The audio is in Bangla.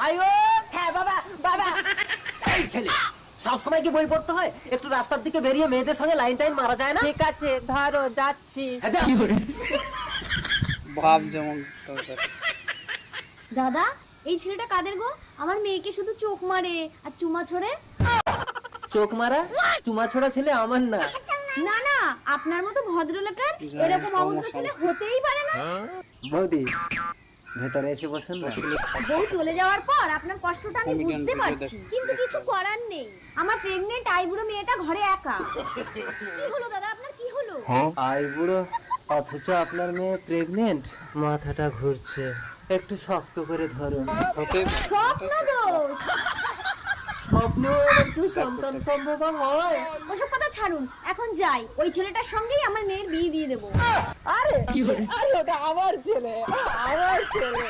আয়ো হ্যাঁ বাবা বাবা। এই ছেলে সব সময় কি বই পড়তে হয়? একটু রাস্তার দিকে বেরিয়ে মেয়েদের সঙ্গে লাইন টাইন মারা যায় না? ঠিক আছে ধরো যাচ্ছি। হ্যাঁ, যা। ভাব যেমন দরকার। দাদা এই ছেলেটা কাদের গো? আমার মেয়েকে শুধু চোখ মারে আর চুমা ছোড়ে। চোখ মারা চুমা ছোড়া ছেলে আমার না। না না, আপনার মতো ভদ্রলোকের এরকম অভদ্র ছেলে হতেই পারে না। বৌদি ভেতরে এসে বসুন না। বউ চলে যাওয়ার পর আপনার কষ্টটা আমি বুঝতে পারছি, কিন্তু কিছু করার নেই। আমার প্রেগনেন্ট আইবুড়ো মেয়েটা ঘরে একা। কি হলো দাদা, আপনার কি হলো? আই বুড়ো অথচ আপনার মেয়ে প্রেগনেন্ট। মাথাটা ঘুরছে, একটু শক্ত করে ধরুন। হতে স্বপ্ন দোষ। স্বপ্ন একটু সন্তান সম্ভব হয়। ওসব কথা ছাড়ুন, এখন যাই। ওই ছেলেটার সঙ্গেই আমার মেয়ের বিয়ে দিয়ে দেবো। আরে আরে ওটা আমার ছেলে, আমার ছেলে।